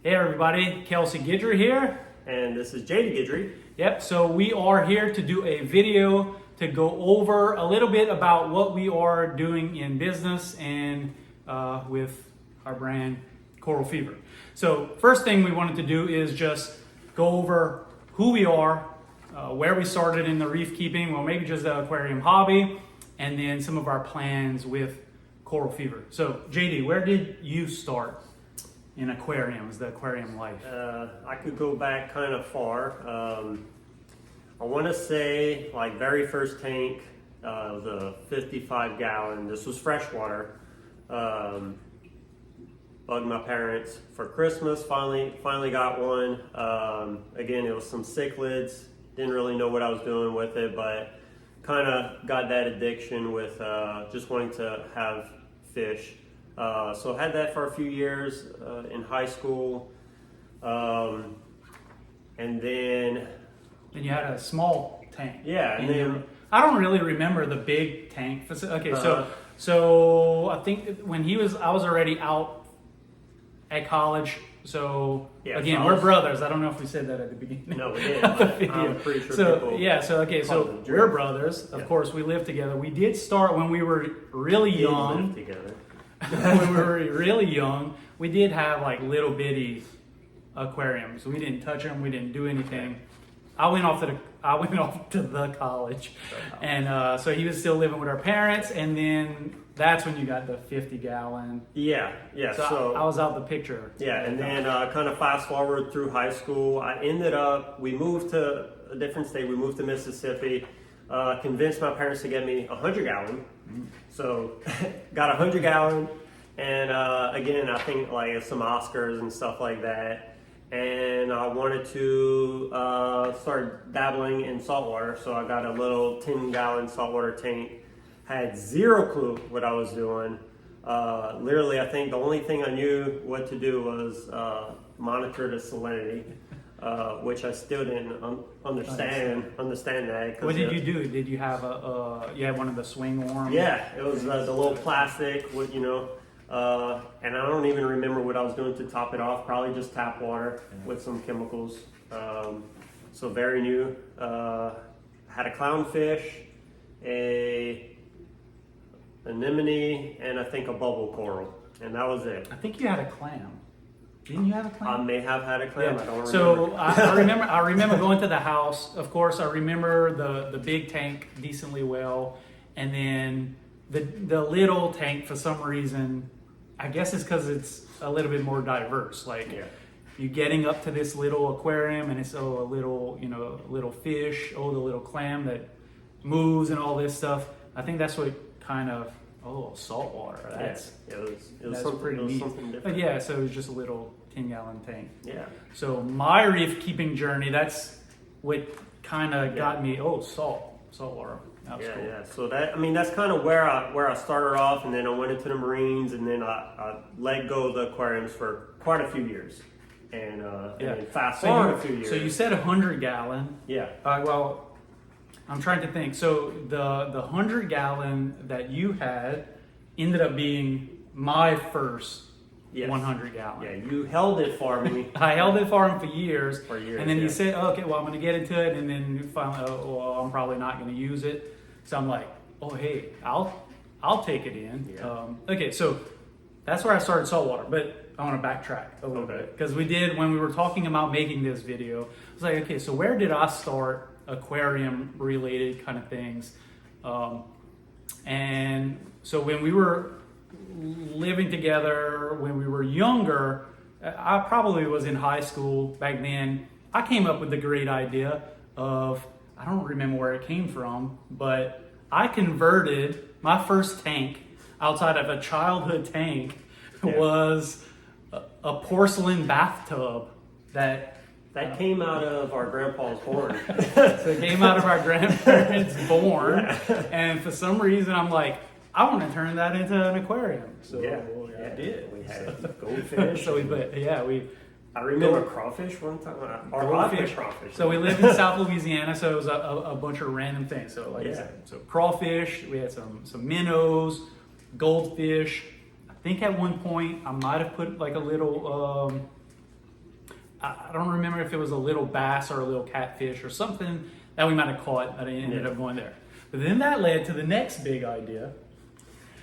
Hey everybody, Kelsi Guidry here. And this is Jady Guidry. Yep, so we are here to do a video to go over a little bit about what we are doing in business and with our brand Coral Fever. So first thing we wanted to do is just go over who we are, where we started in the reef keeping, well maybe just the aquarium hobby, and then some of our plans with Coral Fever. So JD, where did you start in aquariums, the aquarium life? I could go back kind of far. I want to say like very first tank was a 55 gallon. This was freshwater. Bugged my parents for Christmas. Finally got one. Again, it was some cichlids. Didn't really know what I was doing with it, but kind of got that addiction with just wanting to have fish. So I had that for a few years in high school, and then you had a small tank. Yeah, and then I don't really remember the big tank. Okay, so I think when I was already out at college. So yeah, again, we're brothers. I don't know if we said that at the beginning. No, we did. I'm pretty sure. So yeah, so we're brothers. Of course, we live together. We did start when we were really young. Live together. When we were really young, we did have like little bitty aquariums. We didn't touch them. We didn't do anything. I went off to the college, and so he was still living with our parents. And then that's when you got the 50 gallon. Yeah. So I was out the picture. Yeah, and then kind of fast forward through high school, we moved to a different state. We moved to Mississippi. Convinced my parents to get me a 100 gallon. So got a 100 gallon, and again, I think like some Oscars and stuff like that. And I wanted to start dabbling in saltwater, so I got a little 10 gallon saltwater tank. Had zero clue what I was doing. Literally, I think the only thing I knew what to do was monitor the salinity. Which I still didn't understand that. What did you do? Did you have you had one of the swing worms? Yeah, it was the little plastic with, and I don't even remember what I was doing to top it off. Probably just tap water with some chemicals. So very new. Had a clownfish, a anemone, and I think a bubble coral, and that was it. I think you had a clam. Didn't you have a clam? I may have had a clam. Yeah. I don't remember. So I remember going to the house. Of course, I remember the big tank decently well, and then the little tank for some reason. I guess it's because it's a little bit more diverse. Like you're getting up to this little aquarium, and it's a little fish, the little clam that moves and all this stuff. I think that's what kind of saltwater. It was something pretty neat. Different. But yeah, so it was just a little 10 gallon tank. Yeah. So my reef keeping journey, that's what kind of got me. Saltwater. That was cool. Yeah. So that's kind of where I started off, and then I went into the Marines, and then I let go of the aquariums for quite a few years, and then fast forward a few years. So you said 100 gallon. Yeah. Well, I'm trying to think. So the 100 gallon that you had ended up being my first 100 gallon. Yeah, you held it for me. I held it for him for years. And then you said, okay, well, I'm going to get into it. And then finally, I'm probably not going to use it. So I'm like, hey, I'll take it in. Yeah. Okay, so that's where I started saltwater. But I want to backtrack a little bit. Because when we were talking about making this video, I was like, okay, so where did I start aquarium related kind of things? And so when we were living together, when we were younger, I probably was in high school back then. I came up with the great idea of, I don't remember where it came from, but I converted my first tank outside of a childhood tank was a porcelain bathtub that came out of our grandpa's barn. So it came out of our grandparents' barn, and for some reason I'm like, I want to turn that into an aquarium. So I did. We had goldfish. I remember crawfish one time. Crawfish. So we lived in South Louisiana, so it was a bunch of random things. So I said, so crawfish. We had some minnows, goldfish. I think at one point I might have put like a little I don't remember if it was a little bass or a little catfish or something that we might have caught that ended up going there. But then that led to the next big idea.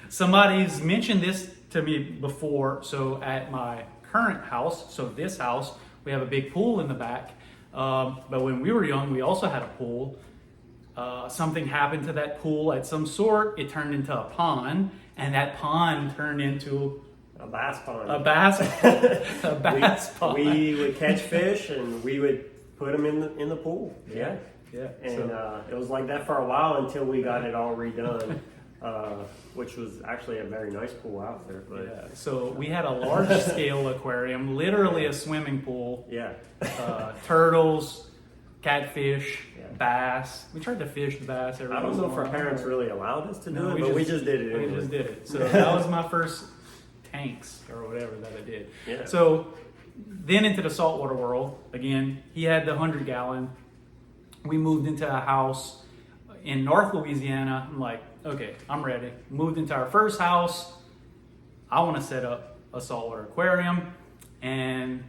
Somebody's mentioned this to me before. So at my current house, so this house, we have a big pool in the back. But when we were young, we also had a pool. Something happened to that pool at some sort. It turned into a pond, and that pond turned into a bass pond. A bass pond. We would catch fish and we would put them in the pool. Yeah. And it was like that for a while until we got it all redone, which was actually a very nice pool out there. But yeah. So we had a large scale aquarium, literally a swimming pool. Yeah. Turtles, catfish, bass. We tried to fish the bass every I don't know if our parents really allowed us to do it, but we just did it anyway. We just did it. So that was my first tanks or whatever that I did. Yeah. So then into the saltwater world, again, he had the 100-gallon. We moved into a house in North Louisiana. I'm like, okay, I'm ready. Moved into our first house. I want to set up a saltwater aquarium, and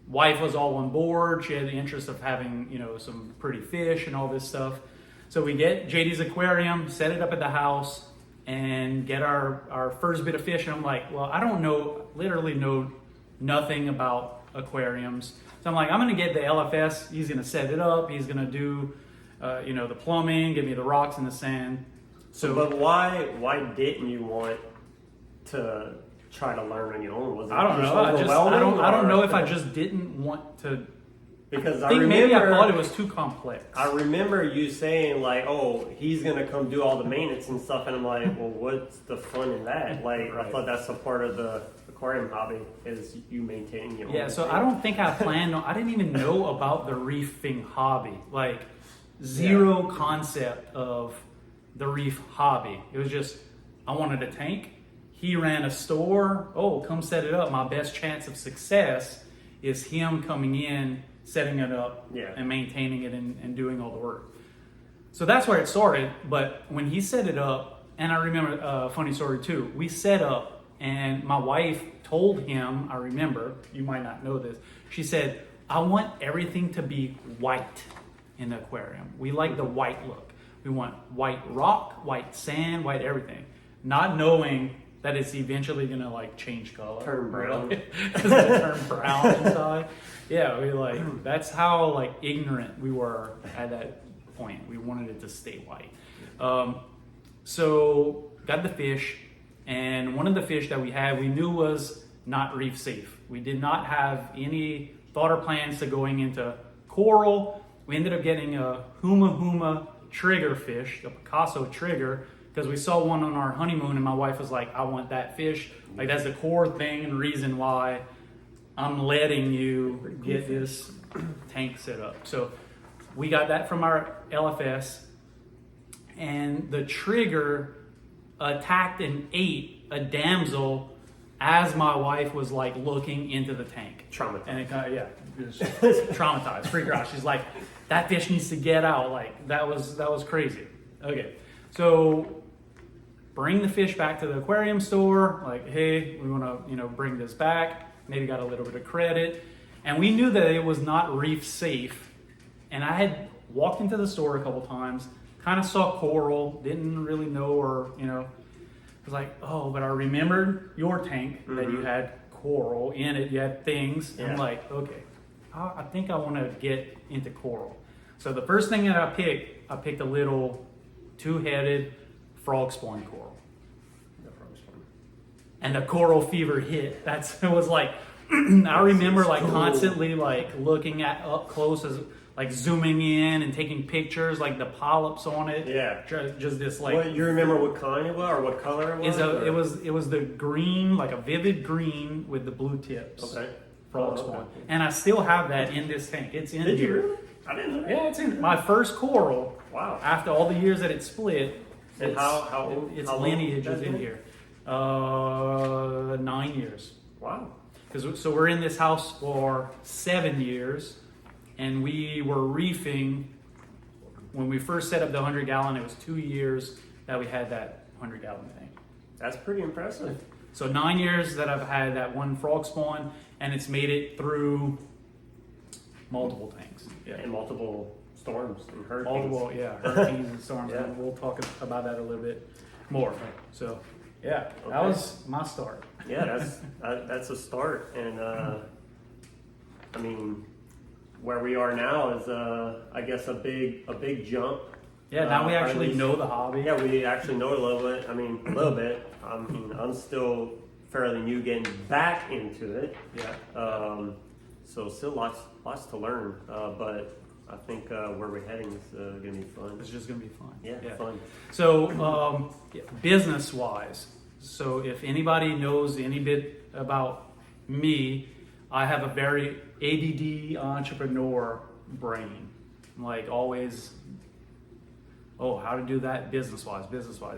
wife was all on board. She had the interest of having, some pretty fish and all this stuff. So we get Jady's aquarium, set it up at the house, and get our first bit of fish. And I'm like, well, I don't literally know nothing about aquariums. So I'm like, I'm going to get the LFS. He's going to set it up. He's going to do, the plumbing, give me the rocks and the sand. But why didn't you want to try to learn on your own? Was it I don't know. I don't know if I just didn't want to. Because maybe I thought it was too complex. I remember you saying like, "Oh, he's gonna come do all the maintenance and stuff," and I'm like, "Well, what's the fun in that?" Like, right. I thought that's a part of the aquarium hobby is you maintaining your own. Yeah, so I don't think I planned on. I didn't even know about the reefing hobby. Like, zero concept of the reef hobby. It was just I wanted a tank. He ran a store. Oh, come set it up. My best chance of success is him coming in, setting it up, and maintaining it and doing all the work. So that's where it started. But when he set it up, and I remember a funny story too. We set up, and my wife told him, I remember, you might not know this, she said, I want everything to be white in the aquarium. We like the white look. We want white rock, white sand, white everything. Not knowing that it's eventually gonna like change color. Turn brown. It's gonna turn brown inside. Yeah, that's how like ignorant we were at that point. We wanted it to stay white. So got the fish, and one of the fish that we had, we knew was not reef safe. We did not have any thought or plans to going into coral. We ended up getting a huma trigger fish, a Picasso trigger, because we saw one on our honeymoon, and my wife was like, I want that fish. Like, that's the core thing and reason why I'm letting you get this tank set up. So we got that from our LFS, and the trigger attacked and ate a damsel as my wife was like looking into the tank. Traumatized. And it just traumatized, freaked her out. She's like, that fish needs to get out. Like, that was crazy. Okay, so bring the fish back to the aquarium store. Like, hey, we want to, bring this back. Maybe got a little bit of credit. And we knew that it was not reef safe. And I had walked into the store a couple times, kind of saw coral, didn't really know was like, oh, but I remembered your tank that you had coral in it. You had things. Yeah. I'm like, okay, I think I want to get into coral. So the first thing that I picked a little two-headed frog spawn coral. And the coral fever hit. It was like, I remember like constantly like looking at up close as like zooming in and taking pictures, like the polyps on it. Yeah. Just this like. What, you remember what kind it was or what color it was? It was the green, like a vivid green with the blue tips. Okay. Frog spawn. And I still have that in this tank. It's in here. Did you really? I didn't know that. Yeah, it's in my first coral. Wow. After all the years that it split. And how old? Its lineage is in here. 9 years. Wow. So we're in this house for 7 years, and we were reefing. When we first set up the 100-gallon, it was 2 years that we had that 100-gallon tank. That's pretty impressive. So 9 years that I've had that one frog spawn, and it's made it through multiple tanks. Yeah. And multiple storms and hurricanes. Multiple, yeah, hurricanes and storms. Yeah. And we'll talk about that a little bit more. So, yeah, that Okay. was my start. Yeah, that's a start, and I mean, where we are now is I guess a big jump. Yeah, now we or at actually least- know the hobby. Yeah, we actually know a little bit. I mean, a little bit. I mean, I'm still fairly new getting back into it. Yeah. So still lots to learn. But I think where we're heading is gonna be fun. It's just gonna be fun. Yeah, fun. So, business-wise, so if anybody knows any bit about me, I have a very ADD entrepreneur brain. I'm like always, how to do that business-wise,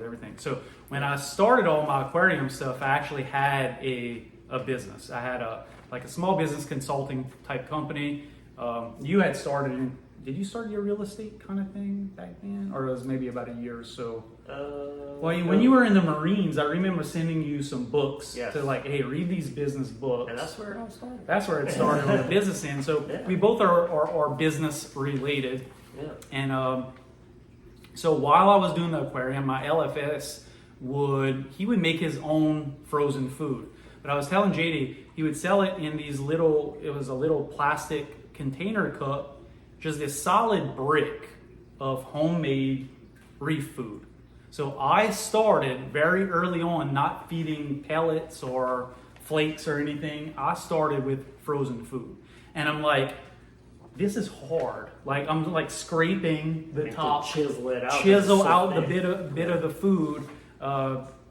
everything. So when I started all my aquarium stuff, I actually had a business. I had a small business consulting type company. You had started did you start your real estate kind of thing back then? Or it was maybe about a year or so? When you were in the Marines, I remember sending you some books Yes. to hey, read these business books. And that's where it all started. That's where it started on the business end. So Yeah. we both are business related. Yeah. And so while I was doing the aquarium, my LFS would make his own frozen food. But I was telling Jady, he would sell it in these it was a little plastic container cup, just this solid brick of homemade reef food. So I started very early on not feeding pellets or flakes or anything. I started with frozen food. And I'm like, this is hard. I'm scraping the top, chisel it out. chisel It's so out the thin. bit of the food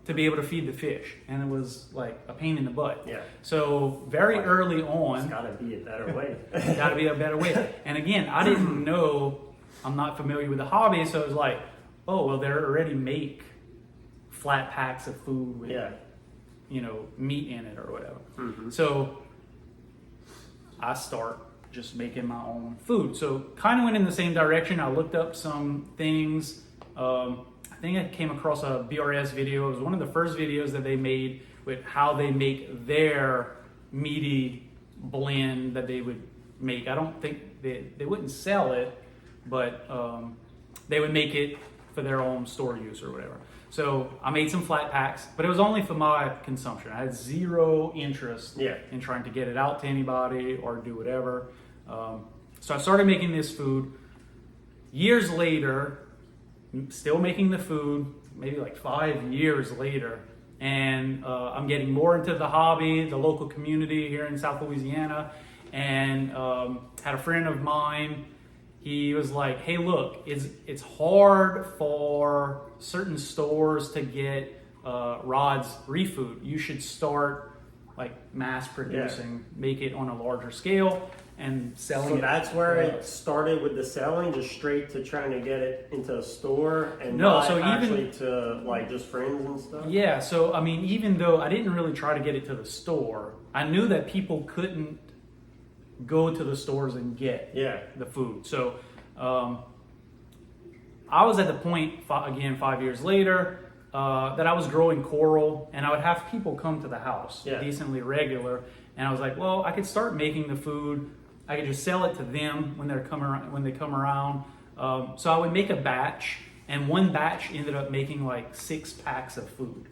to be able to feed the fish, and it was like a pain in the butt. Yeah. So very early on, There's gotta be a better way. got to be a better way. And again, I didn't know. I'm not familiar with the hobby, so it was like, oh well, they already make flat packs of food with Yeah. meat in it or whatever. Mhm. So I start just making my own food. So kind of went in the same direction. I looked up some things. I think I came across a BRS video. It was one of the first videos that they made with how they make their meaty blend that they would make. I don't think they wouldn't sell it, but they would make it for their own store use or whatever. So I made some flat packs, but it was only for my consumption. I had zero interest in trying to get it out to anybody or do whatever. So I started making this food. Years later, still making the food, maybe 5 years later, and I'm getting more into the hobby, the local community here in South Louisiana, and had a friend of mine. He was like, hey, look, it's hard for certain stores to get Rod's reef food. You should start mass producing, make it on a larger scale and selling it. So that's where it started with the selling, just straight to trying to get it into a store and No, not so even- actually to just friends and stuff? Yeah, so I mean, even though I didn't really try to get it to the store, I knew that people couldn't go to the stores and get the food. So I was at the point, again, 5 years later, that I was growing coral, and I would have people come to the house decently regular, and I was like, well, I could start making the food. I could just sell it to them when they come around. So I would make a batch, and one batch ended up making 6 packs of food.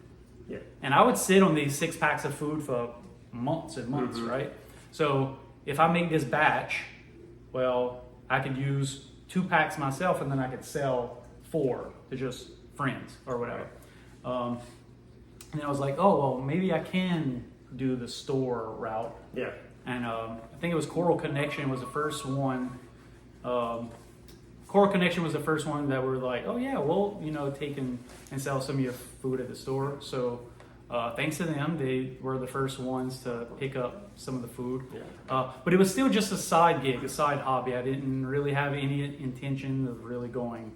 Yeah. And I would sit on these 6 packs of food for months and months, right? So if I make this batch, well, I could use 2 packs myself, and then I could sell 4 to just friends or whatever. And then I was like, oh, well, maybe I can do the store route. Yeah. And I think it was Coral Connection was the first one. Coral Connection was the first one that were like, oh yeah, we'll take and sell some of your food at the store. So thanks to them, they were the first ones to pick up some of the food. Yeah. But it was still just a side gig, a side hobby. I didn't really have any intention of really going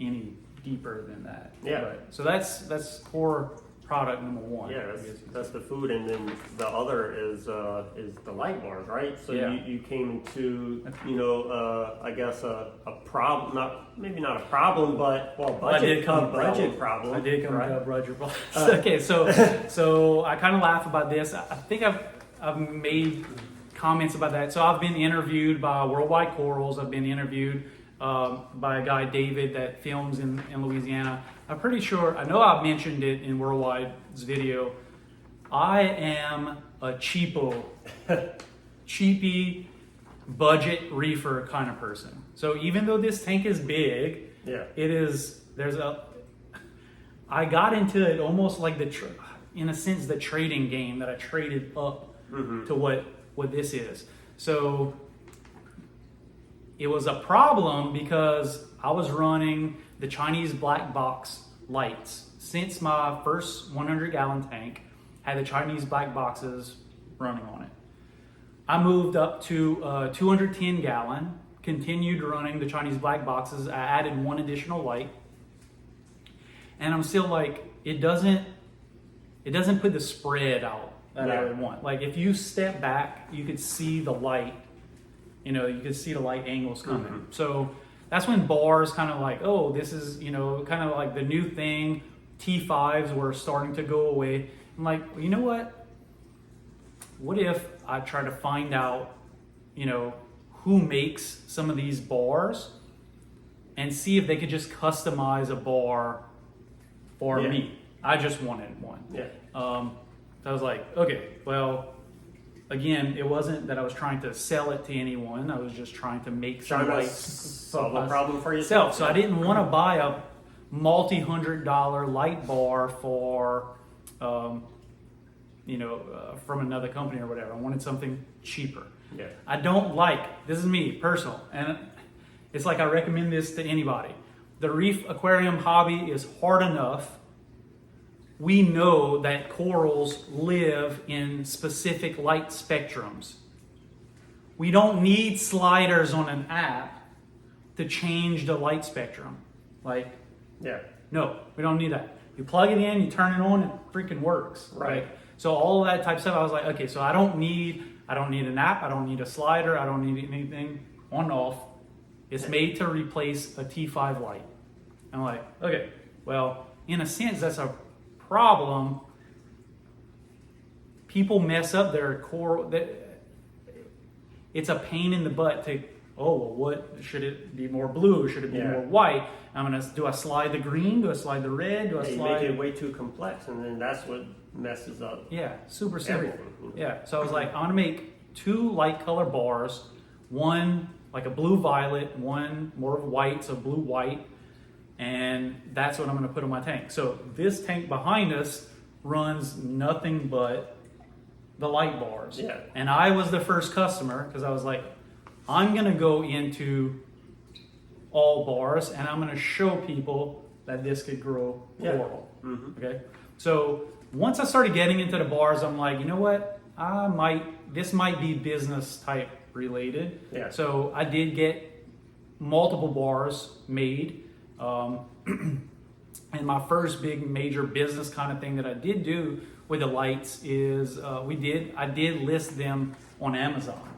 any deeper than that. Yeah. But, so that's core product number one. Yeah, that's the food, and then the other is the light bars, right? So you came into I guess a problem, maybe not a problem, but budget problem. I did come right? to a budget problem. Okay, so I kind of laugh about this. I think I've made comments about that. So I've been interviewed by Worldwide Corals. I've been interviewed by a guy, David, that films in Louisiana. I'm pretty sure, I know I've mentioned it in Worldwide's video. I am a cheapy, budget reefer kind of person. So even though this tank is big, I got into it almost like in a sense, the trading game that I traded up to what this is. So it was a problem because I was running the Chinese black box lights. Since my first 100-gallon tank had the Chinese black boxes running on it. I moved up to 210-gallon, continued running the Chinese black boxes. I added one additional light. And I'm still like, it doesn't put the spread out that I would want. Like if you step back, you could see the light, you could see the light angles coming. So that's when bars kind of like, oh, this is, kind of like the new thing. T5s were starting to go away. I'm like, well, you know what? What if I try to find out, who makes some of these bars and see if they could just customize a bar for me. I just wanted one. So I was like, okay, well, again, it wasn't that I was trying to sell it to anyone. I was just trying to make some solve a problem for yourself. So I didn't want to buy a multi-$100 light bar for, from another company or whatever. I wanted something cheaper. I don't like, this is me, personal, and it's like I recommend this to anybody. The reef aquarium hobby is hard enough. We know that corals live in specific light spectrums. We don't need sliders on an app to change the light spectrum. No, we don't need that. You plug it in, you turn it on, it freaking works. Right? So all of that type of stuff, I was like, okay, so I don't need an app, I don't need a slider, I don't need anything on and off. It's made to replace a T5 light. I'm like, okay, well, in a sense, that's a problem. People mess up their coral. It's a pain in the butt to, what should it be more blue? Should it be more white? Do I slide the green? Do I slide the red? Do I slide? You make it way too complex, and then that's what messes up. Super simple. So I was like, I'm gonna make 2 light color bars, one like a blue violet, one more of white, so blue white. And that's what I'm going to put on my tank. So this tank behind us runs nothing but the light bars. And I was the first customer because I was like, I'm going to go into all bars and I'm going to show people that this could grow coral. Okay. So once I started getting into the bars, I'm like, you know what? This might be business type related. So I did get multiple bars made. And my first big major business kind of thing that I did do with the lights is I did list them on Amazon.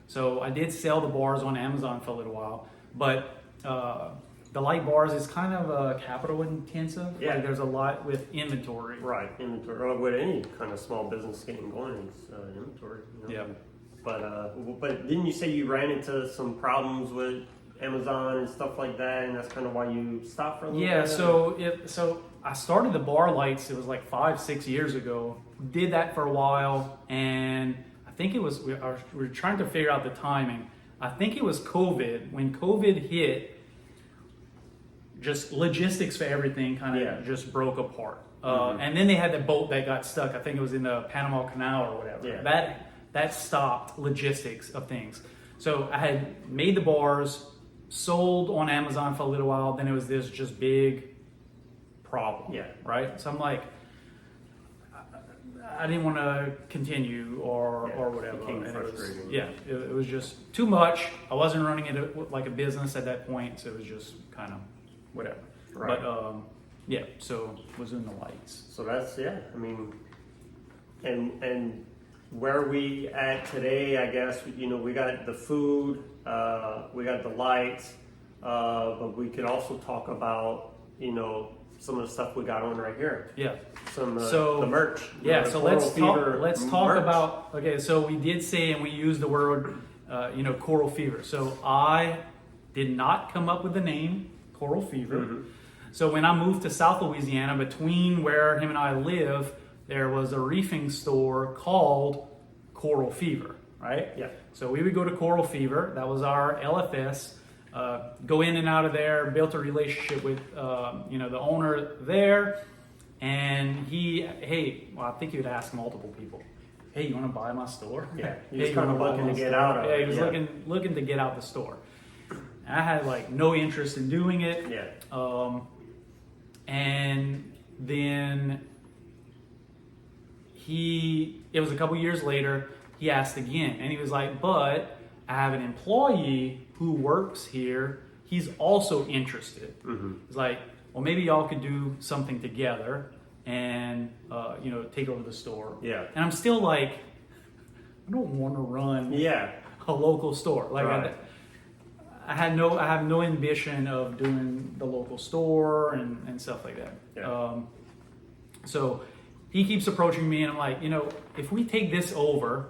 So I did sell the bars on Amazon for a little while, but the light bars is kind of capital intensive. Like there's a lot with inventory. Inventory. Or with any kind of small business getting going, it's inventory. But didn't you say you ran into some problems with Amazon and stuff like that, and that's kind of why you stopped for a little bit? So I started the bar lights, it was like 5-6 years ago. Did that for a while, and I think it was, we were trying to figure out the timing. I think it was COVID. When COVID hit, just logistics for everything kind of just broke apart. And then they had the boat that got stuck. I think it was in the Panama Canal or whatever. That stopped logistics of things. So I had made the bars, sold on Amazon for a little while, then it was this just big problem. Right? So I'm like, I didn't want to continue or whatever. And it was just too much. I wasn't running it like a business at that point, so it was just kind of whatever. But so was in the lights. So that's and where we at today, I guess, we got the food, we got the lights, but we could also talk about, some of the stuff we got on right here. Yeah. Some So the merch. Yeah. The So Coral let's talk. Fever Let's talk merch. about. Okay. So we did say, and we used the word, coral fever. So I did not come up with the name Coral Fever. Mm-hmm. So when I moved to South Louisiana, between where him and I live, there was a reefing store called Coral Fever, right? Yeah. So we would go to Coral Fever. That was our LFS. Go in and out of there. Built a relationship with the owner there, and I think he would ask multiple people, "Hey, you want to buy my store?" Yeah. He Hey, was kind of wanna buy looking my to get store? out of Yeah, it. he was Yeah. looking to get out the store. And I had like no interest in doing it. Yeah. And then it was a couple years later, he asked again, and he was like, "But I have an employee who works here. He's also interested." Mm-hmm. He's like, "Well, maybe y'all could do something together and take over the store." Yeah. And I'm still like, I don't want to run Yeah. a local store. Like Right. I have no ambition of doing the local store and stuff like that. Yeah. So he keeps approaching me, and I'm like, if we take this over,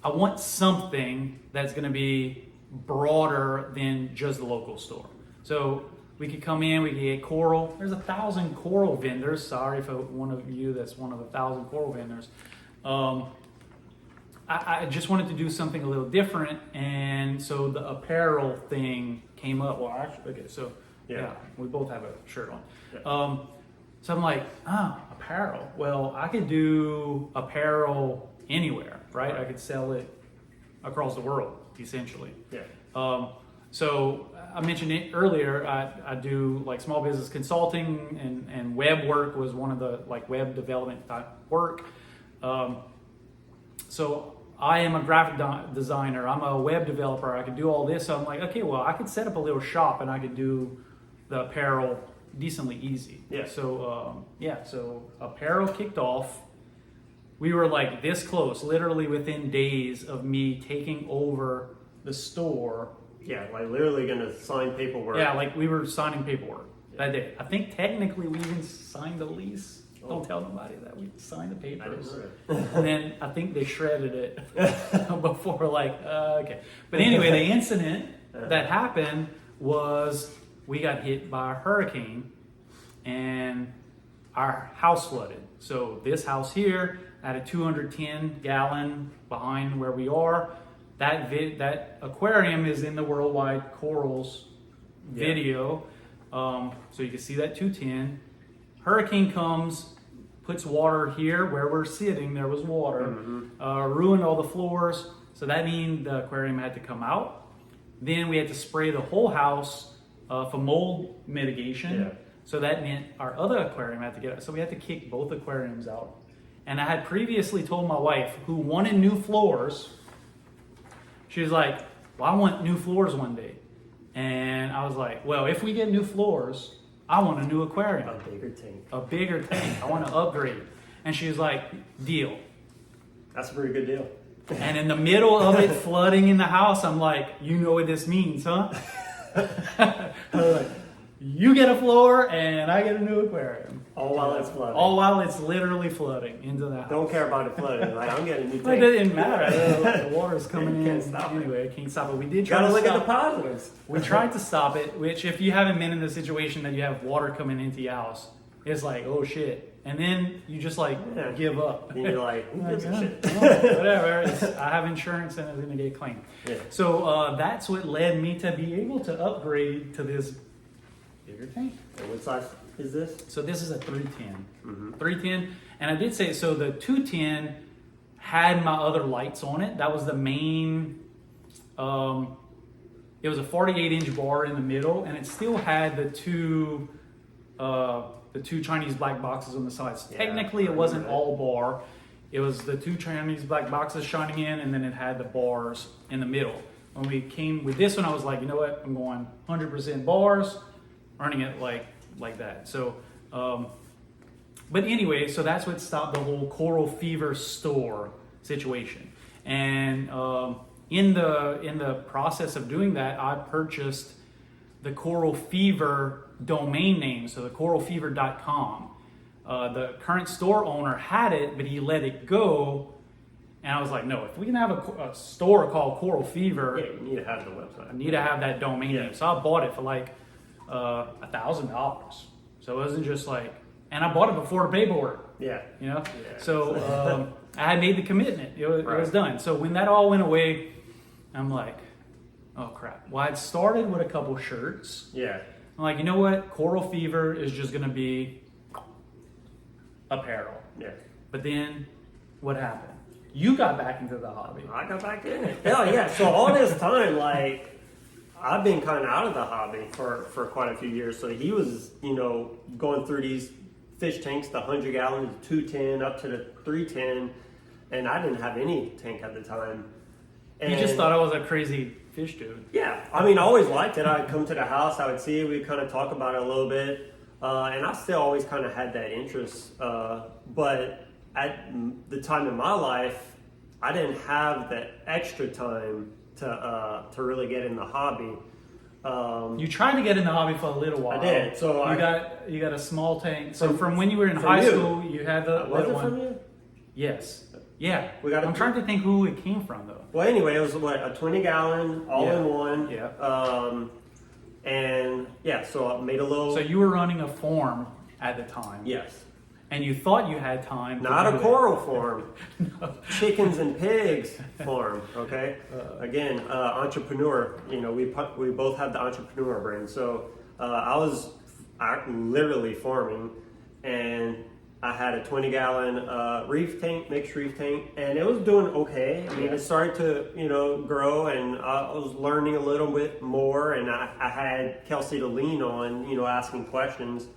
I want something that's going to be broader than just the local store. So we could come in, we could get coral. There's 1,000 coral vendors. Sorry for one of you that's one of 1,000 coral vendors. I just wanted to do something a little different, and so the apparel thing came up. Well, actually, okay, so yeah, we both have a shirt on. Yeah. So I'm like, apparel. Well, I could do apparel anywhere, right? I could sell it across the world, essentially. Yeah. So I mentioned it earlier. I do like small business consulting, and web work was one of the like web development type work. So I am a graphic designer. I'm a web developer. I could do all this. So I'm like, okay, well, I could set up a little shop and I could do the apparel decently easy. Yeah. So so apparel kicked off. We were like this close, literally within days of me taking over the store. Yeah, like literally gonna sign paperwork. Yeah, like we were signing paperwork that day. I think technically we even signed the lease. Don't tell nobody that we signed the papers. I didn't know that. And then I think they shredded it before, okay. But anyway, the incident that happened was we got hit by a hurricane and our house flooded. So this house here had a 210 gallon behind where we are. That aquarium is in the Worldwide Corals video. So you can see that 210. Hurricane comes, puts water here where we're sitting. There was water, ruined all the floors. So that means the aquarium had to come out. Then we had to spray the whole house for mold mitigation. Yeah. So that meant our other aquarium had to get out. So we had to kick both aquariums out. And I had previously told my wife, who wanted new floors, she was like, "Well, I want new floors one day." And I was like, "Well, if we get new floors, I want a new aquarium. A bigger tank. A bigger tank. I want to upgrade." And she's like, "Deal." That's a pretty good deal. And in the middle of it flooding in the house, I'm like, "You know what this means, huh?" I was like, "You get a floor and I get a new aquarium." All while it's flooding. All while it's literally flooding into the house. Don't care about it flooding. Like, I'm getting a new But it tank. didn't matter. The water's coming You in. can't stop it. Anyway, I can't stop it. We did try Gotta to look at stop the positives. We tried to stop it, which if you haven't been in the situation that you have water coming into your house, it's like, oh shit. And then you just like give up. And you're like, who gives a shit? Whatever. I have insurance and it's going to get claimed. Yeah. So that's what led me to be able to upgrade to this bigger tank. And what size is this? So this is a 310. 310. And I did say, so the 210 had my other lights on it. That was the main, it was a 48-inch bar in the middle, and it still had the two Chinese black boxes on the sides. Yeah, Technically, it wasn't all bar. It was the two Chinese black boxes shining in, and then it had the bars in the middle. When we came with this one, I was like, you know what? I'm going 100% bars, running it like that. So, but anyway, so that's what stopped the whole Coral Fever store situation. And in the process of doing that, I purchased the Coral Fever domain name, so the coralfever.com. The current store owner had it, but he let it go. And I was like, no, if we can have a store called Coral Fever, Yeah, you need to have the website. I need to have that domain name. So I bought it for like $1,000. So it wasn't just like, and I bought it before the paperwork. Yeah. You know? Yeah. So I had made the commitment. It was Right. done. So when that all went away, I'm like, oh crap. Well, I'd started with a couple shirts. Yeah. I'm like, you know what? Coral Fever is just going to be apparel. Yeah. But then what happened? You got back into the hobby. I got back in it. Hell yeah. So all this time, like, I've been kind of out of the hobby for quite a few years. So he was, going through these fish tanks, the 100 gallons, 210, up to the 310. And I didn't have any tank at the time. And You just thought I was a crazy fish dude. yeah, I mean, I always liked it. I'd come to the house, I would see it, we'd kind of talk about it a little bit. And I still always kind of had that interest. But at the time in my life, I didn't have that extra time to really get in the hobby. You tried to get in the hobby for a little while. I did. So you got a small tank. So from when you were in high school, you had the was little it one. from you? Yes. Yeah. I'm trying to think who it came from though. Well, anyway, it was a 20 gallon all in one. Yeah. And yeah, so I made a little. So you were running a farm at the time. Yes. And you thought you had time. Not to a do coral farm, chickens and pigs farm. Okay, again, entrepreneur. We both have the entrepreneur brain. So I was literally farming, and I had a 20 gallon reef tank, mixed reef tank, and it was doing okay. I mean, it started to grow, and I was learning a little bit more, and I had Kelsi to lean on, asking questions.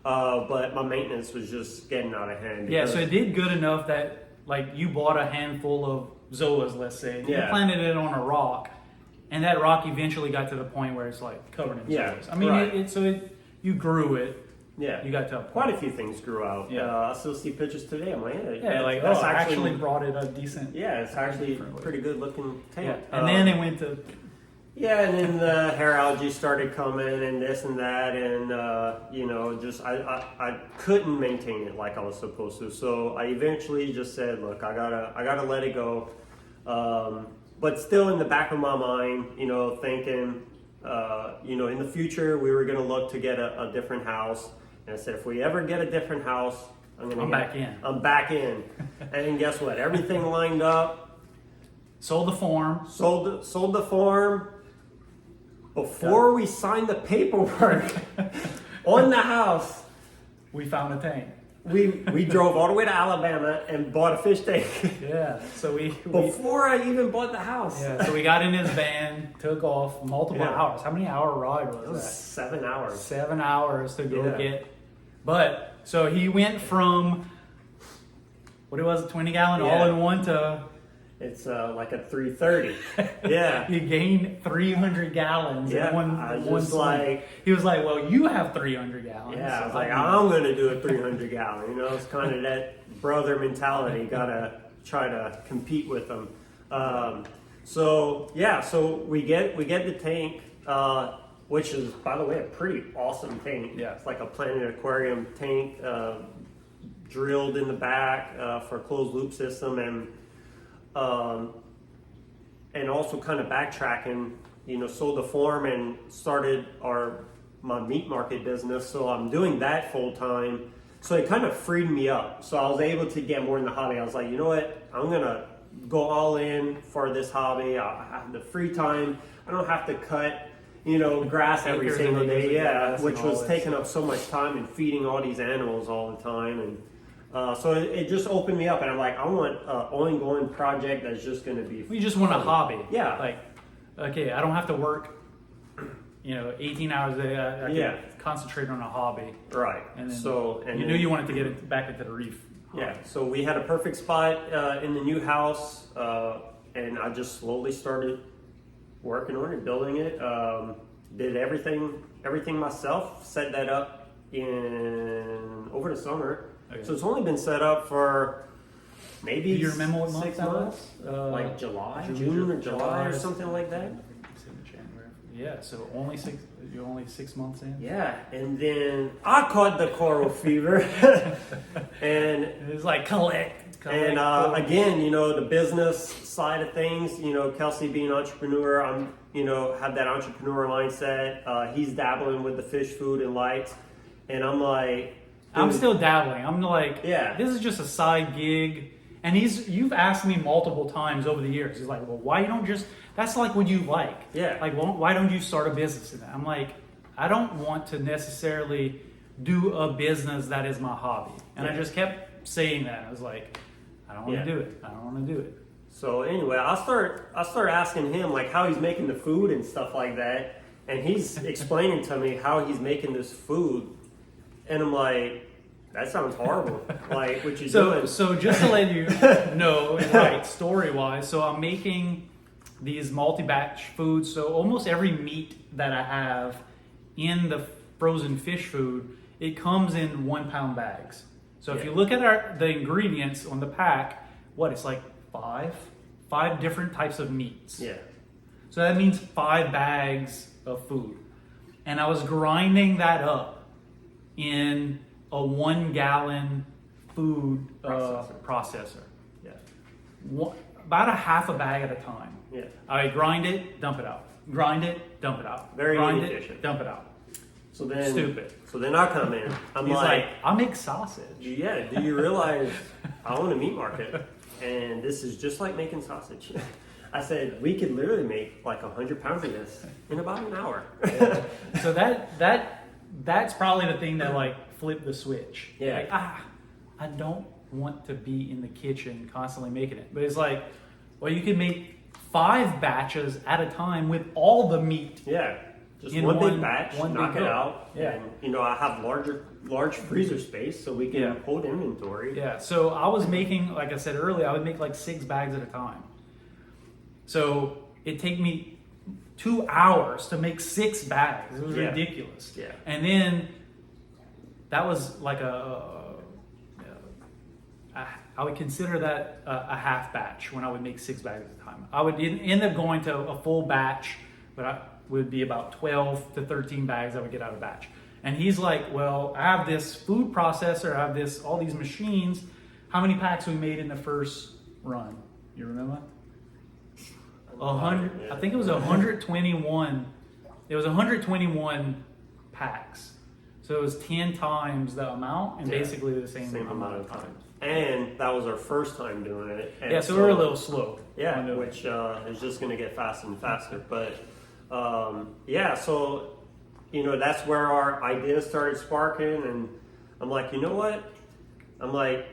But my maintenance was just getting out of hand. Yeah, so it did good enough that like you bought a handful of zoas, let's say. You planted it on a rock, and that rock eventually got to the point where it's like covered in zoas. I mean, right. You grew it. Yeah, you got to a point. Quite a few things grew out. Yeah, I still see pictures today. I'm like, that's actually brought it a decent. Yeah, it's actually pretty good looking tank. Yeah. And then it went to. Yeah, and then the hair algae started coming and this and that, and just I couldn't maintain it like I was supposed to. So I eventually just said, look, I gotta let it go. But still in the back of my mind, thinking, in the future we were gonna look to get a different house. And I said, if we ever get a different house, I'm back in. And guess what? Everything lined up. Sold the farm. Sold the farm. Before we signed the paperwork on the house, we found a tank. We drove all the way to Alabama and bought a fish tank. Yeah, so before I even bought the house. Yeah, so we got in his van, took off multiple hours. How many hour ride was that? 7 hours. 7 hours to go get. But so he went from what it was, a 20 gallon all in one to. It's like a 330. Yeah. He gained 300 gallons in one swing. He was like, well, you have 300 gallons. Yeah, I was like, I'm going to do a 300 gallon. It's kind of that brother mentality. Got to try to compete with them. So we get the tank, which is, by the way, a pretty awesome tank. Yeah. It's like a Planet Aquarium tank, drilled in the back for a closed loop system, and also kind of backtracking, sold the farm and started my meat market business. So I'm doing that full time. So it kind of freed me up. So I was able to get more in the hobby. I was like, you know what? I'm going to go all in for this hobby. I have the free time. I don't have to cut, grass every single day. Yeah, which was taking up so much time and feeding all these animals all the time. And so it just opened me up, and I'm like, I want an ongoing project that's just going to be. We just want a hobby. Yeah. Like, okay, I don't have to work, 18 hours a day. I can concentrate on a hobby. Right. And then you knew you wanted to get it back into the reef. Yeah. So we had a perfect spot in the new house, and I just slowly started working on it, building it. Did everything myself. Set that up over the summer. Okay. So it's only been set up for maybe. Do you remember what month 6 that months? was? Like June or July or something like that. Yeah, so you're only 6 months in? Yeah, and then I caught the coral fever, and It was like collect. and again, you know, the business side of things. You know, Kelsi being an entrepreneur, I'm, you know, have that entrepreneur mindset. He's dabbling with the fish food and lights, and I'm like, I'm still dabbling. I'm like, Yeah. this is just a side gig. And you've asked me multiple times over the years. He's like, well, why you don't just, that's like what you like. Yeah. Like, why don't you start a business in that? I'm like, I don't want to necessarily do a business that is my hobby. And I just kept saying that. I was like, I don't want to do it. I don't want to do it. So anyway, I start asking him like how he's making the food and stuff like that, and he's explaining to me how he's making this food, and I'm like, that sounds horrible. Like what you doing? So just to let you know, right, story wise, so I'm making these multi-batch foods. So almost every meat that I have in the frozen fish food, it comes in 1 pound bags. So if you look at the ingredients on the pack, it's like five different types of meats. Yeah. So that means 5 bags of food. And I was grinding that up in a 1 gallon food processor. Yeah. About a half a bag at a time. Yeah. I grind it, dump it out. Grind it, dump it out. Very grind inefficient. it, dump it out. So then, Stupid. So then I come in. I'm He's like, I make sausage. yeah. Do you realize I own a meat market, and this is just like making sausage? I said we could literally make like 100 pounds of this in about an hour. So that's probably the thing that like flipped the switch. Yeah. Like, I don't want to be in the kitchen constantly making it. But it's like, well, you can make 5 batches at a time with all the meat. Yeah. Just In one big one- batch, one knock big it go. out. Yeah. And, you know, I have large freezer space so we can Yeah. hold inventory. Yeah, so I was making, like I said earlier, I would make like 6 bags at a time. So it'd take me 2 hours to make 6 bags. It was Yeah. ridiculous. Yeah. And then that was like I would consider that a half batch when I would make 6 bags at a time. I would end up going to a full batch, but I would be about 12 to 13 bags I would get out of a batch. And he's like, well, I have this food processor, I have all these machines. How many packs we made in the first run? You remember? 100. Yeah. I think it was 121. It was 121 packs. So it was 10 times the amount and Yeah. basically the same amount of time. And that was our first time doing it. And Yeah, so we were a little slow. Yeah, on doing it. which is just going to get faster and faster. But yeah, so you know that's where our ideas started sparking, and I'm like, you know what? I'm like,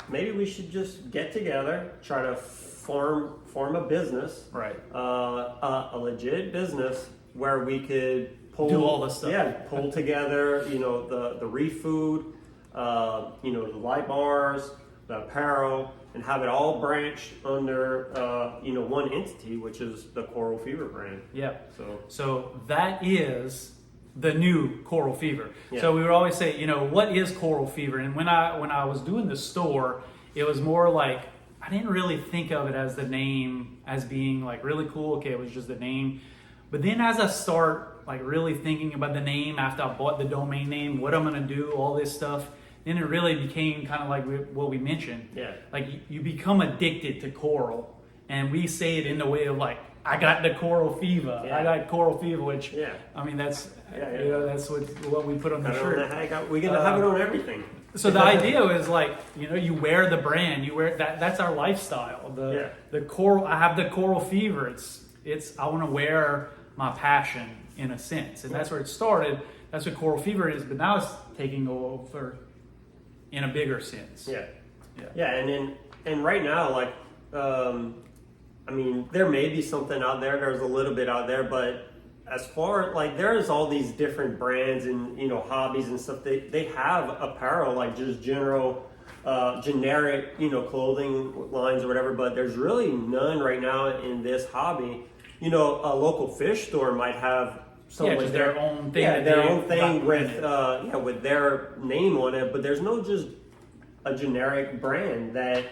maybe we should just get together, try to form a business, Right. A legit business where we could Do all this stuff. Yeah, pull together, you know, the refood, you know, the light bars, the apparel, and have it all branched under, you know, one entity, which is the Coral Fever brand. Yeah. So So that is the new Coral Fever. Yeah. So we would always say, you know, what is Coral Fever? And when I was doing the store, it was more like I didn't really think of it as the name as being like really cool. Okay, it was just the name. But then as I start like really thinking about the name after I bought the domain name, what I'm gonna do, all this stuff, then it really became kind of like what we mentioned. Yeah. Like you become addicted to coral, and we say it in the way of like, I got the coral fever. Yeah. I got coral fever, which Yeah. I mean that's Yeah. you know that's what we put on the I shirt. don't know how we're gonna have it on everything. So the idea is like, you know, you wear the brand, you wear that's our lifestyle. The coral, I have the coral fever. It's I want to wear my passion in a sense, and that's where it started. That's what coral fever is, but now it's taking over in a bigger sense. Yeah. Yeah. Yeah, and right now, like, I mean, there may be something out there. There's a little bit out there, but as far like there's all these different brands and you know hobbies and stuff. They have apparel like just general, generic you know clothing lines or whatever. But there's really none right now in this hobby. You know, a local fish store might have some Yeah, with just their own thing. Yeah, that their they own thing got with printed. with their name on it. But there's no just a generic brand that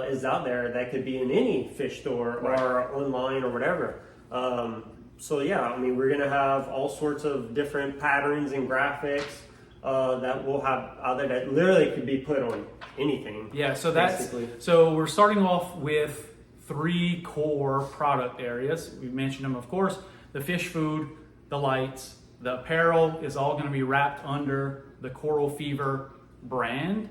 is out there that could be in any fish store or online or whatever. So yeah, I mean, we're gonna have all sorts of different patterns and graphics that we'll have out there that literally could be put on anything. Yeah, so basically. so we're starting off with 3 core product areas. We mentioned them, of course, the fish food, the lights, the apparel is all going to be wrapped under the Coral Fever brand.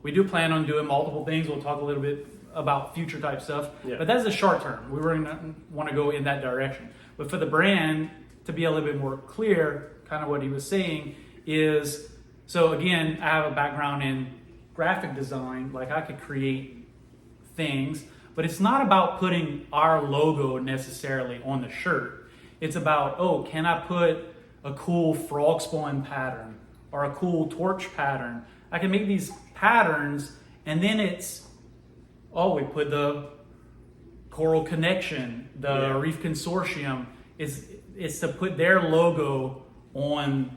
We do plan on doing multiple things. We'll talk a little bit about future type stuff, but that's the short term. We were going to want to go in that direction. But for the brand, to be a little bit more clear, kind of what he was saying is, so again, I have a background in graphic design, like I could create things, but it's not about putting our logo necessarily on the shirt. It's about, oh, can I put a cool frog spawn pattern or a cool torch pattern? I can make these patterns, and then it's, oh, we put the Coral Connection, the Reef Consortium, is to put their logo on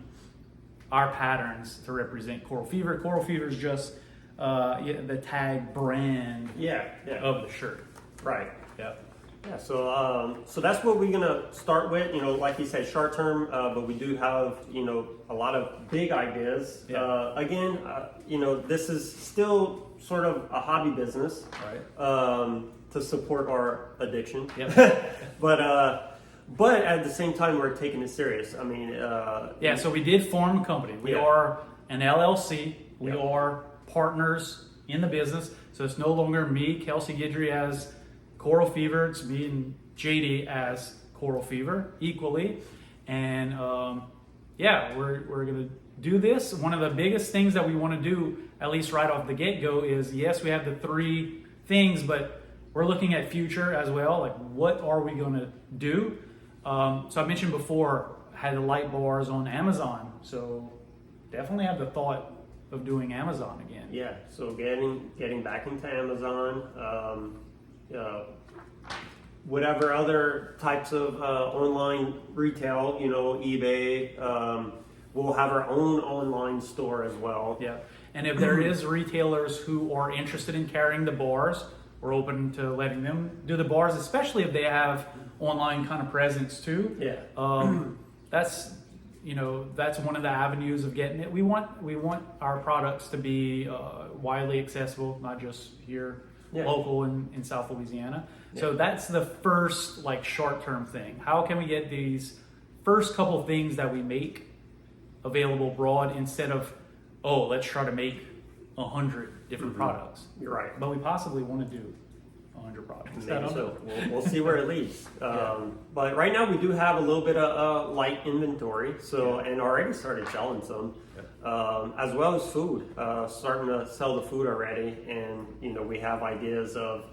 our patterns to represent Coral Fever. Coral Fever is just the tag brand of the shirt. Right. Yep. Yeah, so that's what we're gonna start with. You know, like you said, short term, but we do have, you know, a lot of big ideas. Yeah. Again, you know, this is still sort of a hobby business, Right. to support our addiction. Yep. But at the same time, we're taking it serious. I mean, Yeah. So we did form a company. We are an LLC. We are partners in the business. So it's no longer me, Kelsi Guidry, as Coral Fever. It's me and Jady as Coral Fever equally. And we're gonna do this. One of the biggest things that we want to do, at least right off the get-go, is yes, we have the 3 things, but we're looking at future as well. Like, what are we gonna do? So I mentioned before, I had the light bars on Amazon. So definitely have the thought of doing Amazon again. Yeah, so getting back into Amazon, whatever other types of online retail, you know, eBay. We'll have our own online store as well. Yeah, and if there is retailers who are interested in carrying the bars, we're open to letting them do the bars, especially if they have online kind of presence too. Yeah. That's one of the avenues of getting it. We want our products to be widely accessible, not just here local in South Louisiana. Yeah. So that's the first like short-term thing. How can we get these first couple things that we make available broad instead of, oh, let's try to make 100 different products. You're right. But we possibly want to do 100 products. Maybe so. We'll see where it leads. But right now we do have a little bit of light inventory, and already started selling some, as well as food. Starting to sell the food already, and you know we have ideas of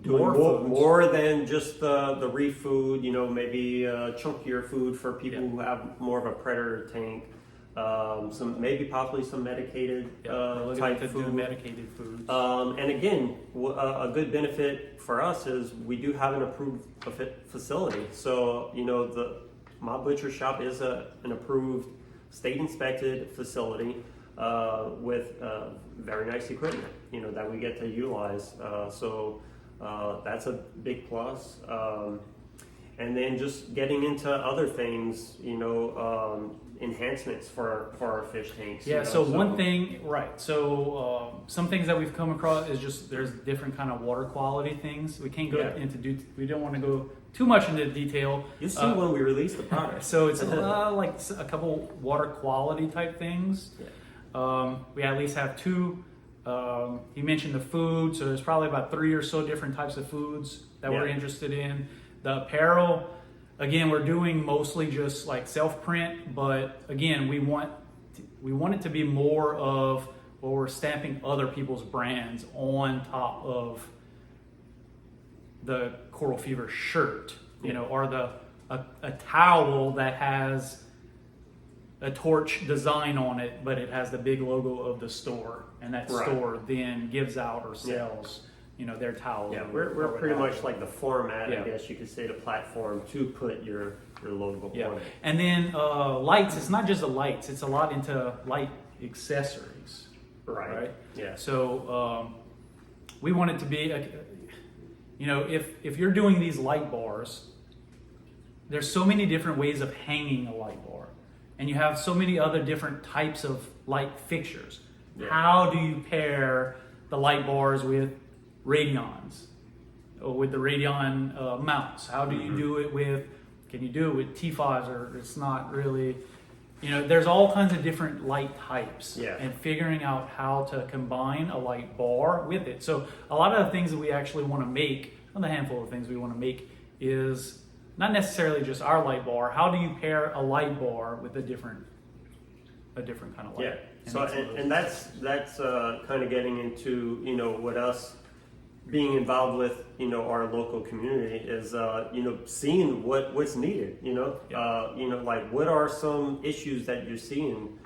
doing more than just the reef food. You know, maybe chunkier food for people who have more of a predator tank. Possibly some medicated type food. Medicated foods. And again, a good benefit for us is we do have an approved facility. So you know, my butcher shop is an approved, state inspected facility with very nice equipment. You know that we get to utilize. So that's a big plus. And then just getting into other things, you know, enhancements for our fish tanks. Yeah, so one thing, right. So some things that we've come across is just there's different kind of water quality things. We can't go we don't want to go too much into detail. You'll see when we release the product. So it's like a couple water quality type things. Yeah. We at least have 2. He mentioned the food, so there's probably about 3 or so different types of foods that we're interested in. The apparel, again, we're doing mostly just like self-print, but again, we want it to be more of where we're stamping other people's brands on top of the Coral Fever shirt, you know, or a towel that has a torch design on it, but it has the big logo of the store, and that store then gives out or sells. You know, their towels. Yeah, we're pretty much like the format, I guess you could say, the platform to put your logo on it. And then lights, it's not just the lights, it's a lot into light accessories. Right? Yeah. So we want it to be, you know, if you're doing these light bars there's so many different ways of hanging a light bar, and you have so many other different types of light fixtures. Yeah. How do you pair the light bars with radions, or with the radion mounts? How do you do it with? Can you do it with T5s, or it's not really? You know, there's all kinds of different light types, Yeah. and figuring out how to combine a light bar with it. So a lot of the things that we actually want to make, and the handful of things we want to make, is not necessarily just our light bar. How do you pair a light bar with a different kind of light? Yeah. So and that's kind of getting into, you know, what us being involved with, you know, our local community is, you know, seeing what's needed, you know, you know, like what are some issues that you're seeing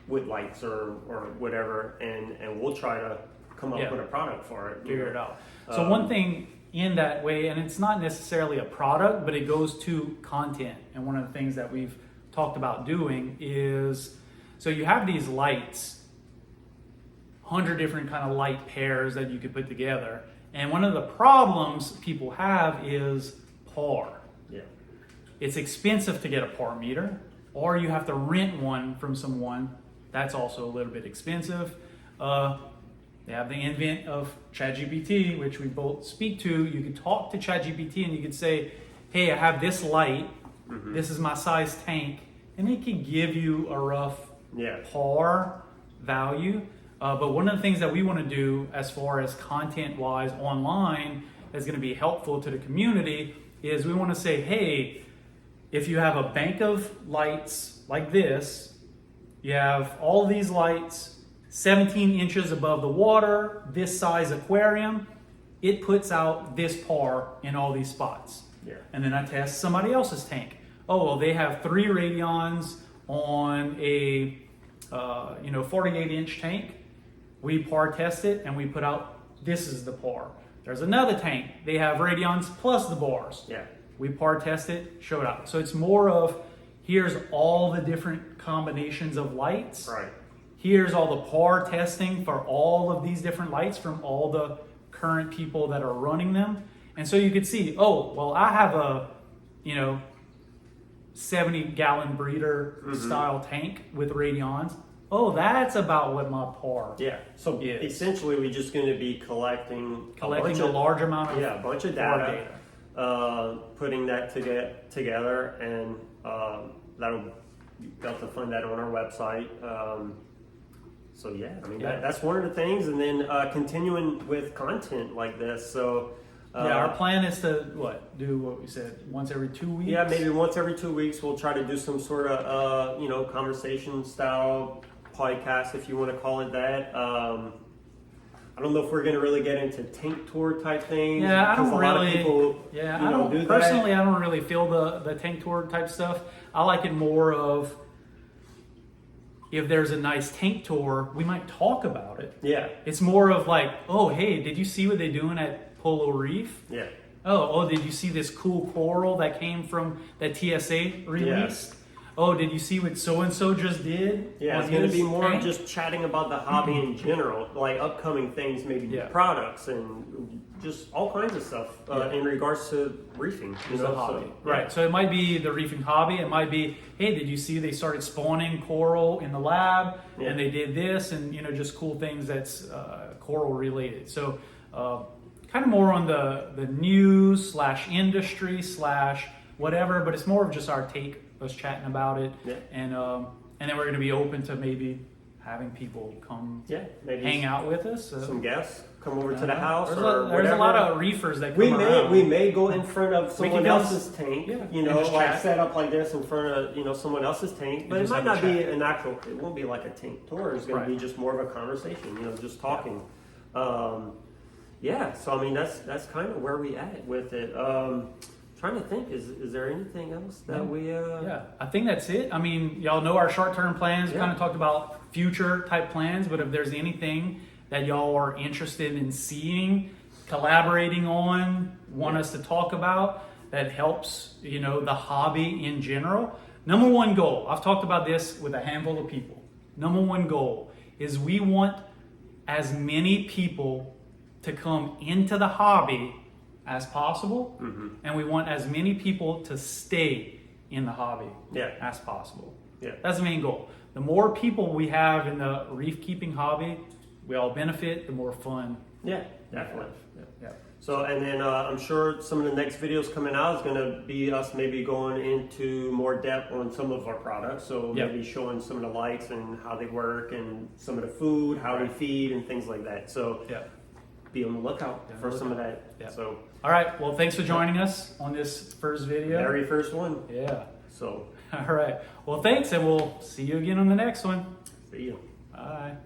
with lights or whatever, and we'll try to come up with a product for it. Figure it out. So one thing in that way, and it's not necessarily a product, but it goes to content. And one of the things that we've talked about doing is, so you have these lights, 100 different kind of light pairs that you could put together. And one of the problems people have is par. Yeah. It's expensive to get a par meter, or you have to rent one from someone. That's also a little bit expensive. They have the invent of ChatGPT, which we both speak to. You could talk to ChatGPT and you could say, hey, I have this light. This is my size tank. And it can give you a rough par value. But one of the things that we want to do as far as content-wise online that's going to be helpful to the community is we want to say, hey, if you have a bank of lights like this, you have all these lights 17 inches above the water, this size aquarium, it puts out this par in all these spots. Yeah. And then I test somebody else's tank. Oh, well, they have 3 radions on a 48-inch tank. We par test it and we put out, this is the par. There's another tank. They have radions plus the bars. Yeah. We par test it, show it out. So it's more of, here's all the different combinations of lights. Right. Here's all the par testing for all of these different lights from all the current people that are running them. And so you could see, oh, well, I have a, 70-gallon breeder style tank with radions. Oh, that's about what my par So is. essentially, we're just going to be collecting a large amount of a bunch of data. Putting that together, and that'll be able to find that on our website. That's one of the things, and then continuing with content like this. So our plan is to do what we said, once every 2 weeks. Yeah, maybe once every 2 weeks we'll try to do some sort of conversation style podcast, if you want to call it that. I don't know if we're going to really get into tank tour type things. Yeah, I don't a really. lot of people, do that. Personally, I don't really feel the tank tour type stuff. I like it more of, if there's a nice tank tour, we might talk about it. Yeah. It's more of like, oh, hey, did you see what they're doing at Polo Reef? Yeah. Oh, did you see this cool coral that came from that TSA released? Oh, did you see what so-and-so just did? Yeah, it's going to be more of just chatting about the hobby in general, like upcoming things, maybe products and just all kinds of stuff in regards to reefing. The hobby. Right, so it might be the reefing hobby. It might be, hey, did you see they started spawning coral in the lab and they did this, and just cool things that's coral related. So kind of more on the news / industry / whatever, but it's more of just our take, us chatting about it, and then we're going to be open to maybe having people come maybe hang out with us. Some guests come over to the house. There's a lot of reefers that come around. We may go in front of someone else's tank, chat. set up like this in front of someone else's tank, but it might not be an actual, it won't be like a tank tour. It's going to be just more of a conversation, just talking. So I mean, that's kind of where we at with it. Trying to think, is there anything else that we... I think that's it. I mean, y'all know our short-term plans. We kind of talked about future type plans, but if there's anything that y'all are interested in seeing, collaborating on, want us to talk about, that helps, the hobby in general. Number one goal, I've talked about this with a handful of people. Number one goal is we want as many people to come into the hobby as possible, and we want as many people to stay in the hobby as possible. Yeah. That's the main goal. The more people we have in the reef keeping hobby, we all benefit, the more fun. Yeah, definitely. Yeah. So, and then I'm sure some of the next videos coming out is going to be us maybe going into more depth on some of our products. So maybe showing some of the lights and how they work and some of the food, how we feed and things like that. So be on the lookout for some of that. Yeah. So, all right. Well, thanks for joining us on this first video. very first one. Yeah. So, all right. Well, thanks, and we'll see you again on the next one. see you. Bye.